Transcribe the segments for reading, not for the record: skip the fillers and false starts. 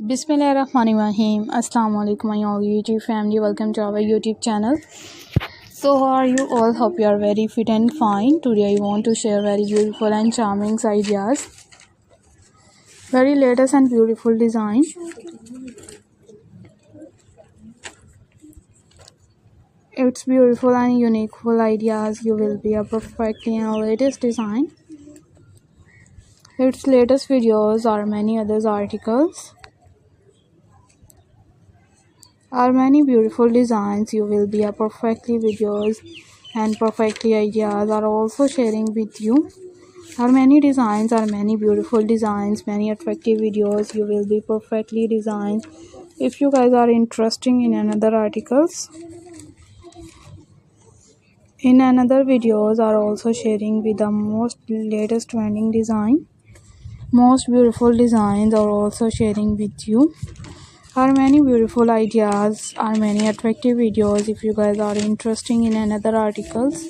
Bismillahirrahmanirrahim. Assalamu alaikum my all YouTube family. Welcome to our YouTube channel. So how are you all? Hope you are very fit and fine. Today I want to share very beautiful and charming ideas. Very latest and beautiful design. It's beautiful and unique ideas. You will be a perfectly and latest design. Its latest videos or many others articles. Are many beautiful designs. You will be a perfectly videos and perfectly ideas are also sharing with you. Are many designs, are many beautiful designs, many attractive videos. You will be perfectly designed. If you guys are interested in another articles, in another videos are also sharing with the most latest trending design. Most beautiful designs are also sharing with you. Are many beautiful ideas, are many attractive videos. If you guys are interested in another articles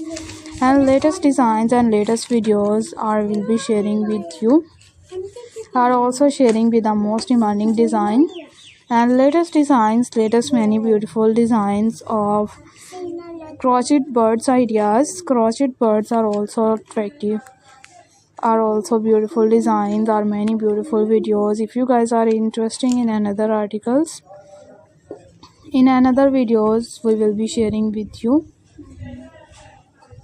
and latest designs and latest videos are will be sharing with you. Are also sharing with the most demanding design and latest designs, latest many beautiful designs of crochet birds ideas. Crochet birds are also attractive, are also beautiful designs, are many beautiful videos. If you guys are interested in another articles, in another videos we will be sharing with you.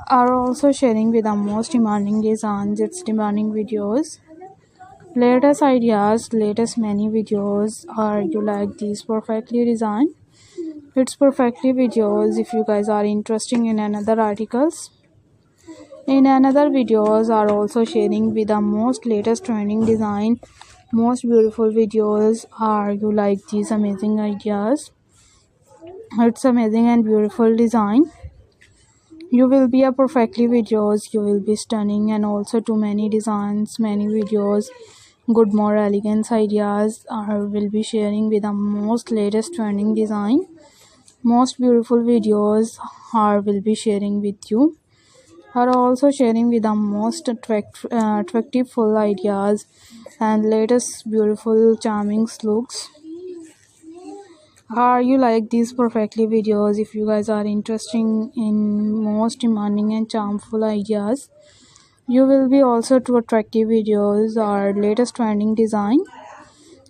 Are also sharing with the most demanding designs, its demanding videos, latest ideas, latest many videos. Are you like these perfectly designed? It's perfectly videos. If you guys are interested in another articles, in another videos are also sharing with the most latest trending design, most beautiful videos. Are you like these amazing ideas? It's amazing and beautiful design. You will be a perfectly videos. You will be stunning and also too many designs, many videos. Good more elegance ideas are will be sharing with the most latest trending design. Most beautiful videos are will be sharing with you. Are also sharing with the most attractive full ideas and latest beautiful charming looks. Are you like these perfectly videos? If you guys are interested in most demanding and charmful ideas, you will be also to attractive videos or latest trending design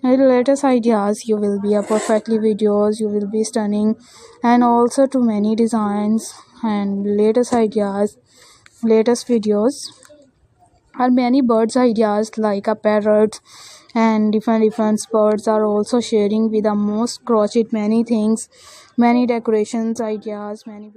and latest ideas. You will be a perfectly videos. You will be stunning and also to many designs and latest ideas, latest videos. Are many birds ideas like a parrot and different birds are also sharing with the most crochet many things, many decorations ideas, many